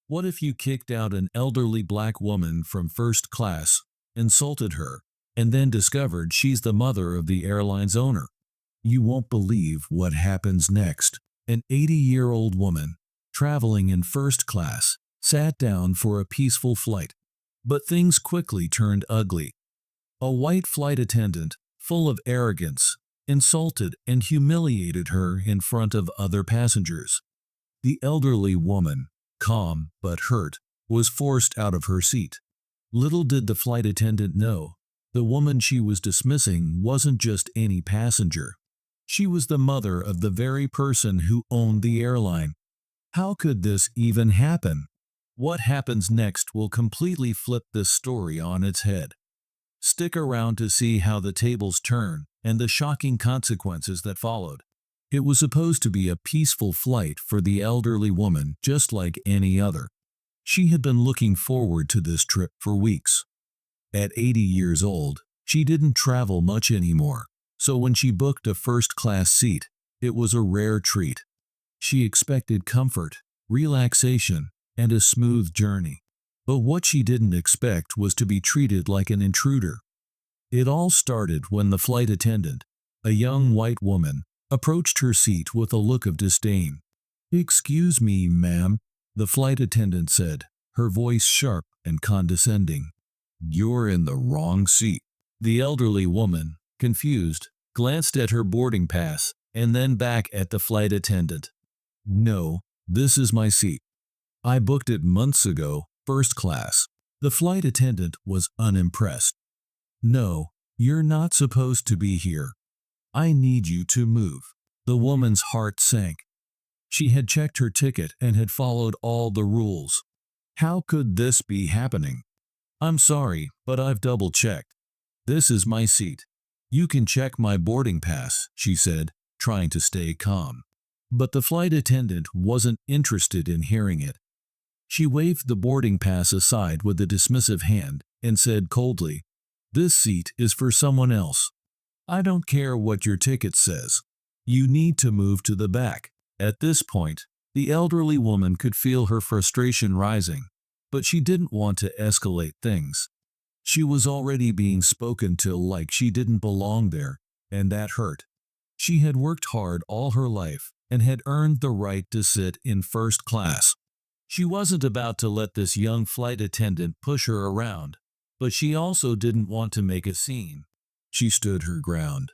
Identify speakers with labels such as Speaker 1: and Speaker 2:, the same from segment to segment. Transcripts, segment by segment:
Speaker 1: What if you kicked out an elderly black woman from first class, insulted her, and then discovered she's the mother of the airline's owner? You won't believe what happens next. An 80-year-old woman, traveling in first class, sat down for a peaceful flight. But things quickly turned ugly. A white flight attendant, full of arrogance, insulted and humiliated her in front of other passengers. The elderly woman, calm but hurt, was forced out of her seat. Little did the flight attendant know, the woman she was dismissing wasn't just any passenger. She was the mother of the very person who owned the airline. How could this even happen? What happens next will completely flip this story on its head. Stick around to see how the tables turn and the shocking consequences that followed. It was supposed to be a peaceful flight for the elderly woman, just like any other. She had been looking forward to this trip for weeks. At 80 years old, she didn't travel much anymore, so when she booked a first-class seat, it was a rare treat. She expected comfort, relaxation, and a smooth journey. But what she didn't expect was to be treated like an intruder. It all started when the flight attendant, a young white woman, approached her seat with a look of disdain. "Excuse me, ma'am," the flight attendant said, her voice sharp and condescending. "You're in the wrong seat." The elderly woman, confused, glanced at her boarding pass and then back at the flight attendant. "No, this is my seat. I booked it months ago, first class." The flight attendant was unimpressed. "No, you're not supposed to be here. I need you to move." The woman's heart sank. She had checked her ticket and had followed all the rules. How could this be happening? "I'm sorry, but I've double-checked. This is my seat. You can check my boarding pass," she said, trying to stay calm. But the flight attendant wasn't interested in hearing it. She waved the boarding pass aside with a dismissive hand and said coldly, "This seat is for someone else. I don't care what your ticket says. You need to move to the back." At this point, the elderly woman could feel her frustration rising, but she didn't want to escalate things. She was already being spoken to like she didn't belong there, and that hurt. She had worked hard all her life and had earned the right to sit in first class. She wasn't about to let this young flight attendant push her around, but she also didn't want to make a scene. She stood her ground.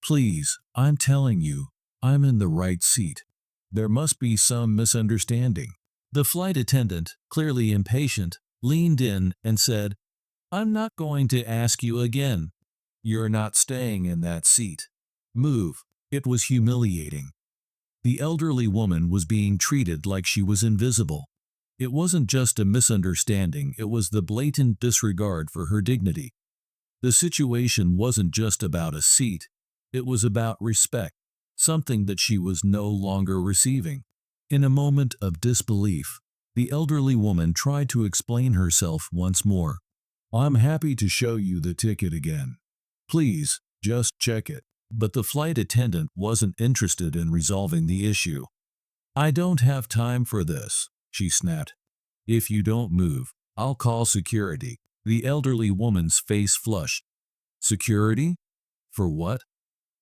Speaker 1: "Please, I'm telling you, I'm in the right seat. There must be some misunderstanding." The flight attendant, clearly impatient, leaned in and said, "I'm not going to ask you again. You're not staying in that seat. Move." It was humiliating. The elderly woman was being treated like she was invisible. It wasn't just a misunderstanding, it was the blatant disregard for her dignity. The situation wasn't just about a seat, it was about respect, something that she was no longer receiving. In a moment of disbelief, the elderly woman tried to explain herself once more. "I'm happy to show you the ticket again. Please, just check it." But the flight attendant wasn't interested in resolving the issue. "I don't have time for this," she snapped. "If you don't move, I'll call security." The elderly woman's face flushed. Security? For what?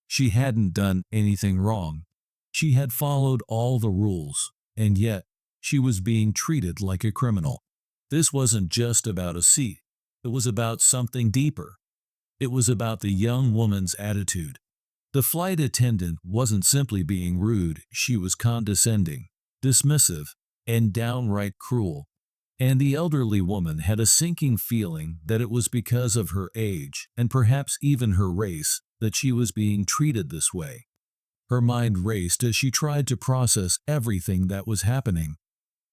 Speaker 1: She hadn't done anything wrong. She had followed all the rules, and yet she was being treated like a criminal. This wasn't just about a seat. It was about something deeper. It was about the young woman's attitude. The flight attendant wasn't simply being rude, she was condescending, dismissive, and downright cruel. And the elderly woman had a sinking feeling that it was because of her age, and perhaps even her race, that she was being treated this way. Her mind raced as she tried to process everything that was happening.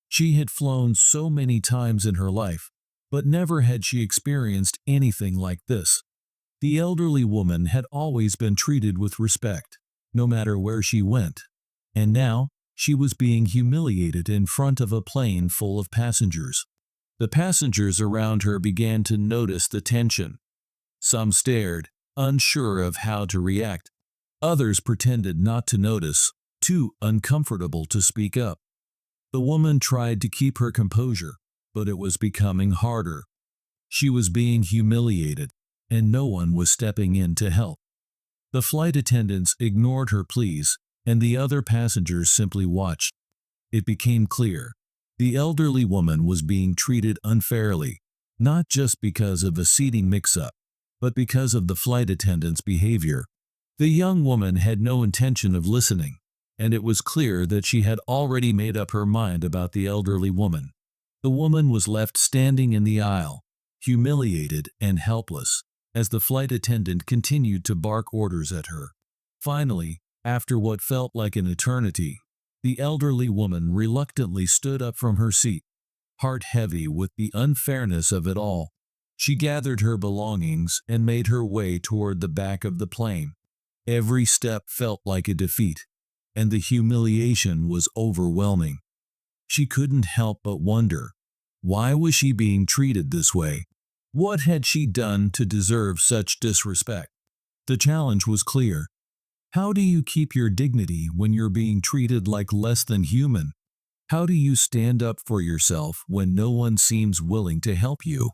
Speaker 1: She had flown so many times in her life, but never had she experienced anything like this. The elderly woman had always been treated with respect, no matter where she went. And now, she was being humiliated in front of a plane full of passengers. The passengers around her began to notice the tension. Some stared, unsure of how to react. Others pretended not to notice, too uncomfortable to speak up. The woman tried to keep her composure, but it was becoming harder. She was being humiliated, and no one was stepping in to help. The flight attendants ignored her pleas, and the other passengers simply watched. It became clear. The elderly woman was being treated unfairly, not just because of a seating mix-up, but because of the flight attendant's behavior. The young woman had no intention of listening, and it was clear that she had already made up her mind about the elderly woman. The woman was left standing in the aisle, humiliated and helpless, as the flight attendant continued to bark orders at her. Finally, after what felt like an eternity, the elderly woman reluctantly stood up from her seat, heart heavy with the unfairness of it all. She gathered her belongings and made her way toward the back of the plane. Every step felt like a defeat, and the humiliation was overwhelming. She couldn't help but wonder, why was she being treated this way? What had she done to deserve such disrespect? The challenge was clear. How do you keep your dignity when you're being treated like less than human? How do you stand up for yourself when no one seems willing to help you?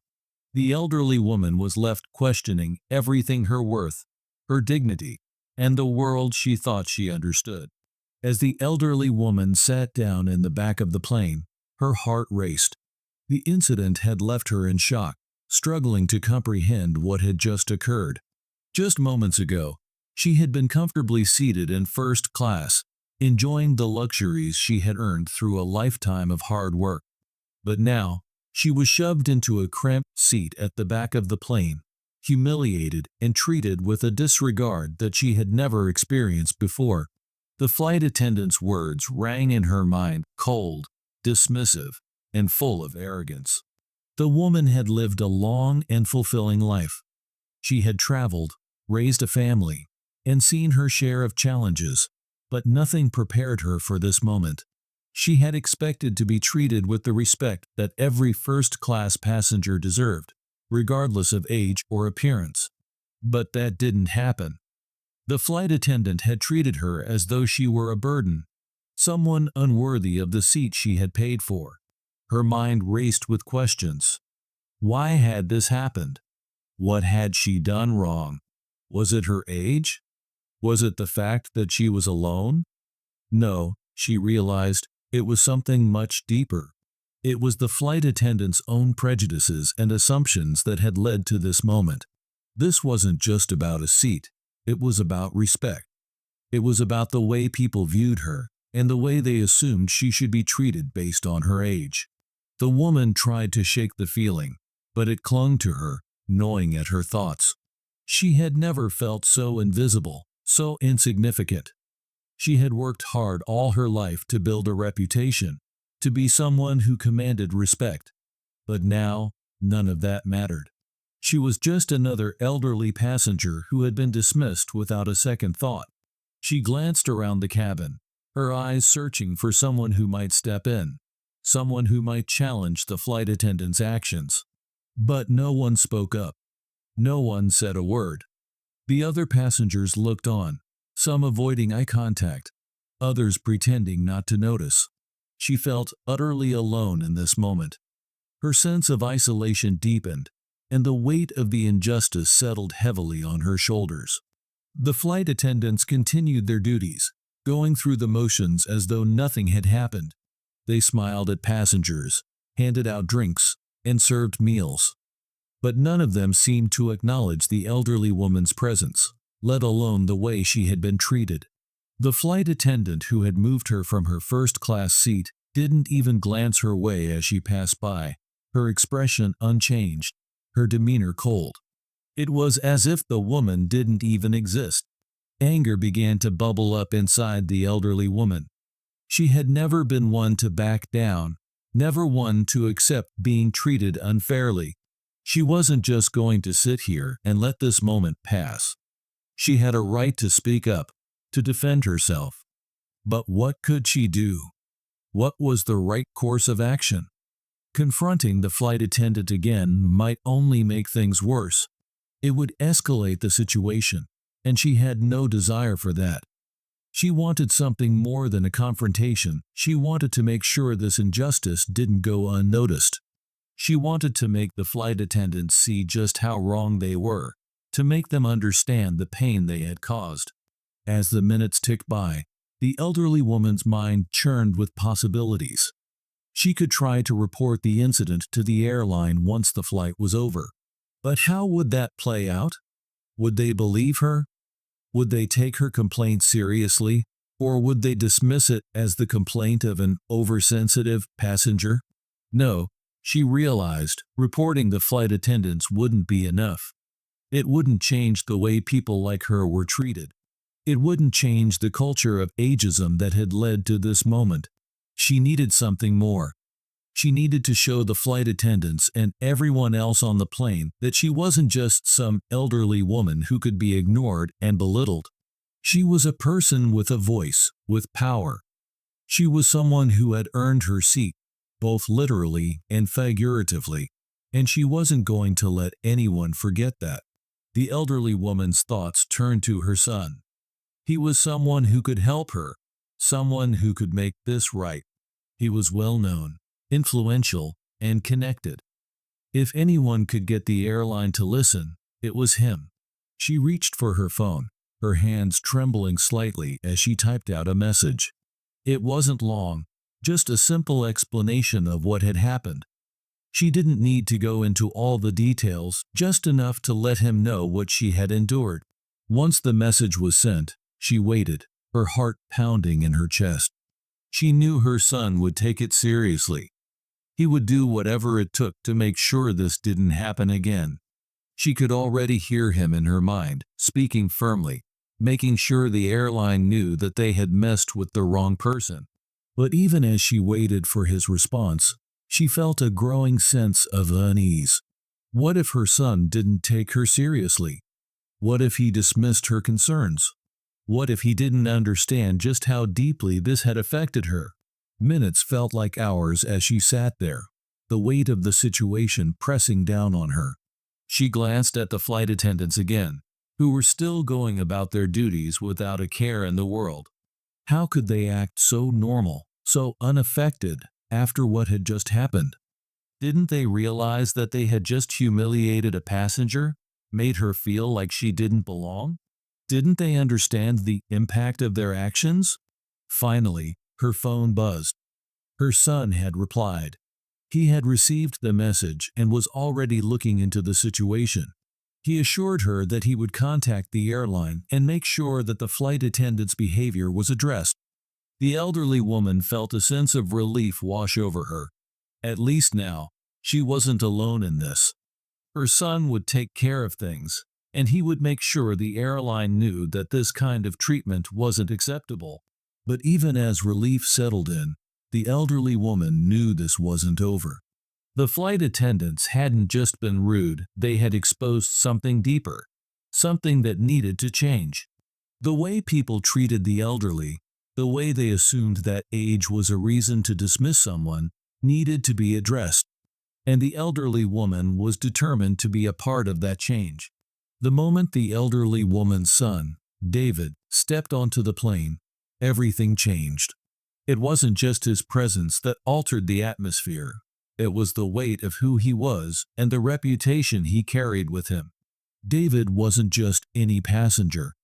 Speaker 1: The elderly woman was left questioning everything: her worth, her dignity, and the world she thought she understood. As the elderly woman sat down in the back of the plane, her heart raced. The incident had left her in shock, struggling to comprehend what had just occurred. Just moments ago, she had been comfortably seated in first class, enjoying the luxuries she had earned through a lifetime of hard work. But now, she was shoved into a cramped seat at the back of the plane, humiliated and treated with a disregard that she had never experienced before. The flight attendant's words rang in her mind, cold, dismissive, and full of arrogance. The woman had lived a long and fulfilling life. She had traveled, raised a family, and seen her share of challenges, but nothing prepared her for this moment. She had expected to be treated with the respect that every first-class passenger deserved, regardless of age or appearance. But that didn't happen. The flight attendant had treated her as though she were a burden, someone unworthy of the seat she had paid for. Her mind raced with questions. Why had this happened? What had she done wrong? Was it her age? Was it the fact that she was alone? No, she realized, it was something much deeper. It was the flight attendant's own prejudices and assumptions that had led to this moment. This wasn't just about a seat. It was about respect. It was about the way people viewed her and the way they assumed she should be treated based on her age. The woman tried to shake the feeling, but it clung to her, gnawing at her thoughts. She had never felt so invisible, so insignificant. She had worked hard all her life to build a reputation, to be someone who commanded respect. But now, none of that mattered. She was just another elderly passenger who had been dismissed without a second thought. She glanced around the cabin, her eyes searching for someone who might step in, someone who might challenge the flight attendant's actions. But no one spoke up. No one said a word. The other passengers looked on, some avoiding eye contact, others pretending not to notice. She felt utterly alone in this moment. Her sense of isolation deepened, and the weight of the injustice settled heavily on her shoulders. The flight attendants continued their duties, going through the motions as though nothing had happened. They smiled at passengers, handed out drinks, and served meals. But none of them seemed to acknowledge the elderly woman's presence, let alone the way she had been treated. The flight attendant who had moved her from her first-class seat didn't even glance her way as she passed by, her expression unchanged, her demeanor cold. It was as if the woman didn't even exist. Anger began to bubble up inside the elderly woman. She had never been one to back down, never one to accept being treated unfairly. She wasn't just going to sit here and let this moment pass. She had a right to speak up, to defend herself. But what could she do? What was the right course of action? Confronting the flight attendant again might only make things worse. It would escalate the situation, and she had no desire for that. She wanted something more than a confrontation. She wanted to make sure this injustice didn't go unnoticed. She wanted to make the flight attendants see just how wrong they were, to make them understand the pain they had caused. As the minutes ticked by, the elderly woman's mind churned with possibilities. She could try to report the incident to the airline once the flight was over. But how would that play out? Would they believe her? Would they take her complaint seriously, or would they dismiss it as the complaint of an oversensitive passenger? No, she realized reporting the flight attendants wouldn't be enough. It wouldn't change the way people like her were treated. It wouldn't change the culture of ageism that had led to this moment. She needed something more. She needed to show the flight attendants and everyone else on the plane that she wasn't just some elderly woman who could be ignored and belittled. She was a person with a voice, with power. She was someone who had earned her seat, both literally and figuratively, and she wasn't going to let anyone forget that. The elderly woman's thoughts turned to her son. He was someone who could help her, someone who could make this right. He was well known, influential, and connected. If anyone could get the airline to listen, it was him. She reached for her phone, her hands trembling slightly as she typed out a message. It wasn't long, just a simple explanation of what had happened. She didn't need to go into all the details, just enough to let him know what she had endured. Once the message was sent, she waited, her heart pounding in her chest. She knew her son would take it seriously. He would do whatever it took to make sure this didn't happen again. She could already hear him in her mind, speaking firmly, making sure the airline knew that they had messed with the wrong person. But even as she waited for his response, she felt a growing sense of unease. What if her son didn't take her seriously? What if he dismissed her concerns? What if he didn't understand just how deeply this had affected her? Minutes felt like hours as she sat there, the weight of the situation pressing down on her. She glanced at the flight attendants again, who were still going about their duties without a care in the world. How could they act so normal, so unaffected, after what had just happened? Didn't they realize that they had just humiliated a passenger, made her feel like she didn't belong? Didn't they understand the impact of their actions? Finally, her phone buzzed. Her son had replied. He had received the message and was already looking into the situation. He assured her that he would contact the airline and make sure that the flight attendant's behavior was addressed. The elderly woman felt a sense of relief wash over her. At least now, she wasn't alone in this. Her son would take care of things, and he would make sure the airline knew that this kind of treatment wasn't acceptable. But even as relief settled in, the elderly woman knew this wasn't over. The flight attendants hadn't just been rude, they had exposed something deeper, something that needed to change. The way people treated the elderly, the way they assumed that age was a reason to dismiss someone, needed to be addressed. And the elderly woman was determined to be a part of that change. The moment the elderly woman's son, David, stepped onto the plane, everything changed. It wasn't just his presence that altered the atmosphere. It was the weight of who he was and the reputation he carried with him. David wasn't just any passenger.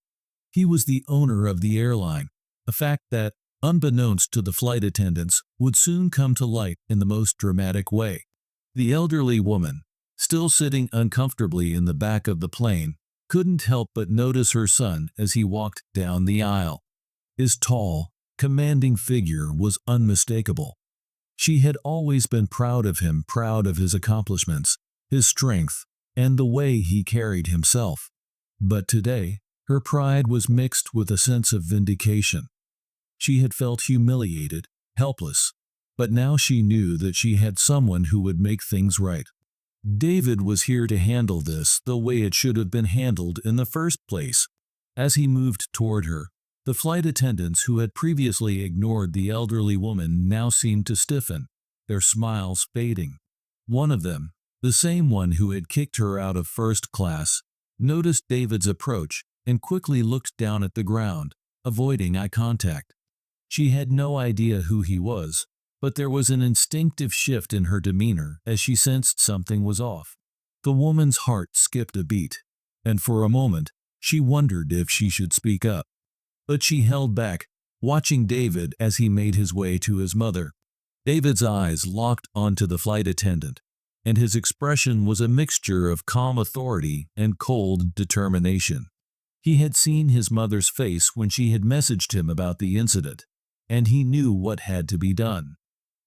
Speaker 1: He was the owner of the airline, a fact that, unbeknownst to the flight attendants, would soon come to light in the most dramatic way. The elderly woman, still sitting uncomfortably in the back of the plane, couldn't help but notice her son as he walked down the aisle. His tall, commanding figure was unmistakable. She had always been proud of him, proud of his accomplishments, his strength, and the way he carried himself. But today, her pride was mixed with a sense of vindication. She had felt humiliated, helpless, but now she knew that she had someone who would make things right. David was here to handle this the way it should have been handled in the first place. As he moved toward her, the flight attendants who had previously ignored the elderly woman now seemed to stiffen, their smiles fading. One of them, the same one who had kicked her out of first class, noticed David's approach and quickly looked down at the ground, avoiding eye contact. She had no idea who he was, but there was an instinctive shift in her demeanor as she sensed something was off. The woman's heart skipped a beat, and for a moment, she wondered if she should speak up. But she held back, watching David as he made his way to his mother. David's eyes locked onto the flight attendant, and his expression was a mixture of calm authority and cold determination. He had seen his mother's face when she had messaged him about the incident, and he knew what had to be done.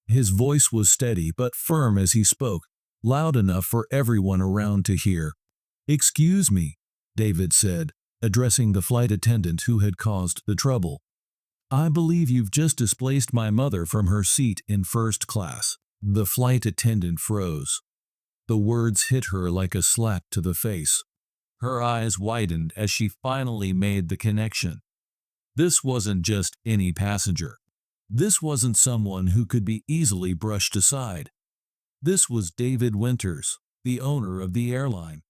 Speaker 1: His voice was steady but firm as he spoke, loud enough for everyone around to hear. "Excuse me," David said, addressing the flight attendant who had caused the trouble. "I believe you've just displaced my mother from her seat in first class." The flight attendant froze. The words hit her like a slap to the face. Her eyes widened as she finally made the connection. This wasn't just any passenger. This wasn't someone who could be easily brushed aside. This was David Winters, the owner of the airline.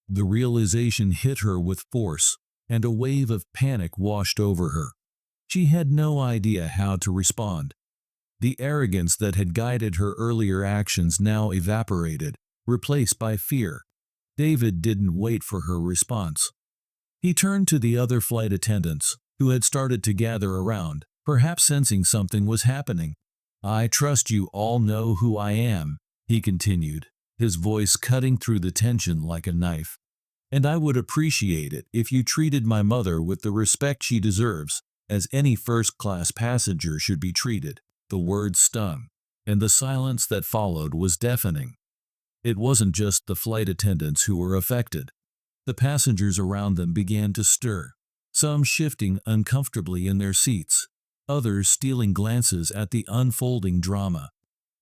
Speaker 1: The realization hit her with force, and a wave of panic washed over her. She had no idea how to respond. The arrogance that had guided her earlier actions now evaporated, replaced by fear. David didn't wait for her response. He turned to the other flight attendants, who had started to gather around, perhaps sensing something was happening. "I trust you all know who I am," he continued, his voice cutting through the tension like a knife. "And I would appreciate it if you treated my mother with the respect she deserves, as any first-class passenger should be treated." The words stung, and the silence that followed was deafening. It wasn't just the flight attendants who were affected. The passengers around them began to stir, some shifting uncomfortably in their seats, others stealing glances at the unfolding drama.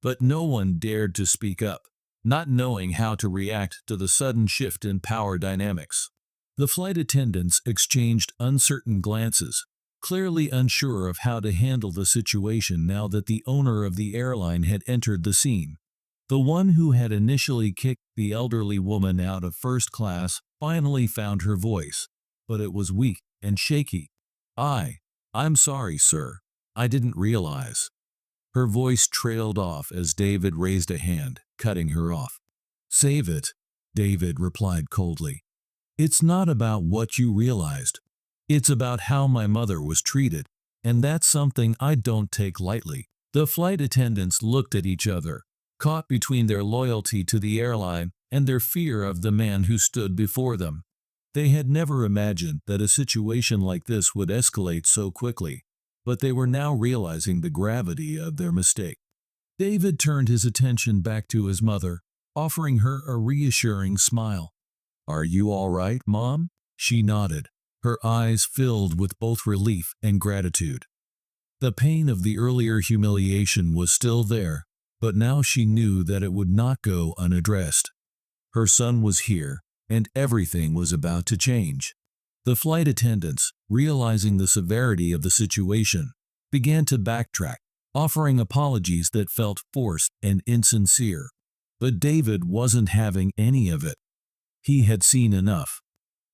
Speaker 1: But no one dared to speak up, not knowing how to react to the sudden shift in power dynamics. The flight attendants exchanged uncertain glances, clearly unsure of how to handle the situation now that the owner of the airline had entered the scene. The one who had initially kicked the elderly woman out of first class finally found her voice, but it was weak and shaky. "I'm sorry, sir. I didn't realize." Her voice trailed off as David raised a hand, cutting her off. "Save it," David replied coldly. "It's not about what you realized. It's about how my mother was treated, and that's something I don't take lightly." The flight attendants looked at each other, caught between their loyalty to the airline and their fear of the man who stood before them. They had never imagined that a situation like this would escalate so quickly, but they were now realizing the gravity of their mistake. David turned his attention back to his mother, offering her a reassuring smile. "Are you all right, Mom?" She nodded, her eyes filled with both relief and gratitude. The pain of the earlier humiliation was still there, but now she knew that it would not go unaddressed. Her son was here, and everything was about to change. The flight attendants, realizing the severity of the situation, began to backtrack, offering apologies that felt forced and insincere. But David wasn't having any of it. He had seen enough.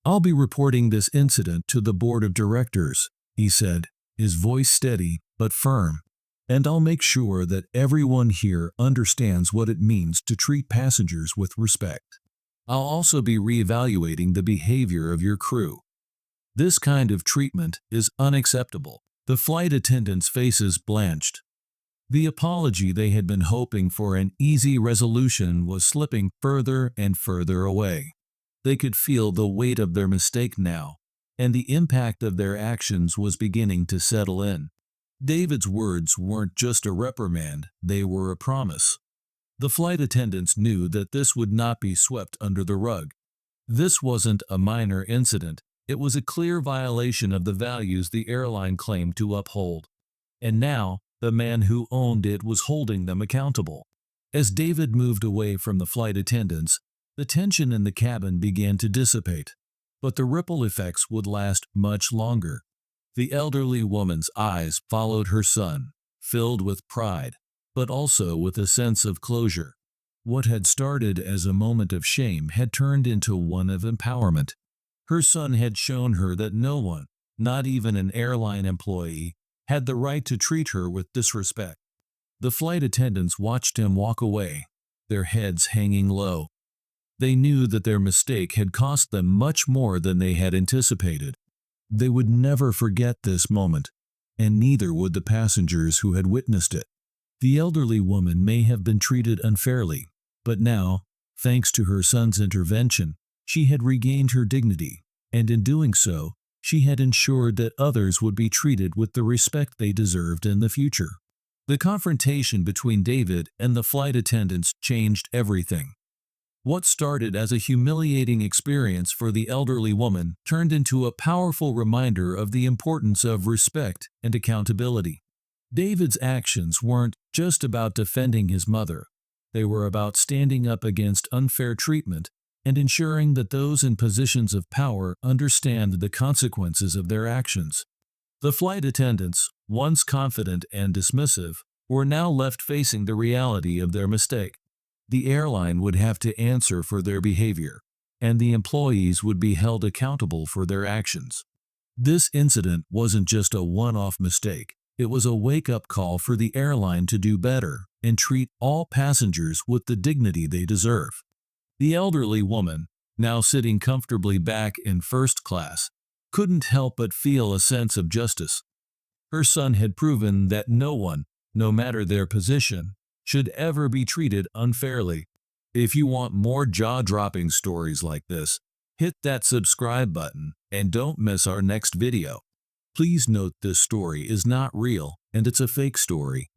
Speaker 1: "I'll be reporting this incident to the board of directors," he said, his voice steady but firm. "And I'll make sure that everyone here understands what it means to treat passengers with respect. I'll also be reevaluating the behavior of your crew. This kind of treatment is unacceptable." The flight attendants' faces blanched. The apology they had been hoping for an easy resolution was slipping further and further away. They could feel the weight of their mistake now, and the impact of their actions was beginning to settle in. David's words weren't just a reprimand, they were a promise. The flight attendants knew that this would not be swept under the rug. This wasn't a minor incident, it was a clear violation of the values the airline claimed to uphold. And now, the man who owned it was holding them accountable. As David moved away from the flight attendants, the tension in the cabin began to dissipate. But the ripple effects would last much longer. The elderly woman's eyes followed her son, filled with pride, but also with a sense of closure. What had started as a moment of shame had turned into one of empowerment. Her son had shown her that no one, Not even an airline employee had the right to treat her with disrespect. The flight attendants watched him walk away, their heads hanging low. They knew that their mistake had cost them much more than they had anticipated. They would never forget this moment, and neither would the passengers who had witnessed it. The elderly woman may have been treated unfairly, but now, thanks to her son's intervention, she had regained her dignity, and in doing so, she had ensured that others would be treated with the respect they deserved in the future. The confrontation between David and the flight attendants changed everything. What started as a humiliating experience for the elderly woman turned into a powerful reminder of the importance of respect and accountability. David's actions weren't just about defending his mother. They were about standing up against unfair treatment and ensuring that those in positions of power understand the consequences of their actions. The flight attendants, once confident and dismissive, were now left facing the reality of their mistake. The airline would have to answer for their behavior, and the employees would be held accountable for their actions. This incident wasn't just a one-off mistake. It was a wake-up call for the airline to do better and treat all passengers with the dignity they deserve. The elderly woman, now sitting comfortably back in first class, couldn't help but feel a sense of justice. Her son had proven that no one, no matter their position, should ever be treated unfairly. If you want more jaw-dropping stories like this, hit that subscribe button and don't miss our next video. Please note this story is not real and it's a fake story.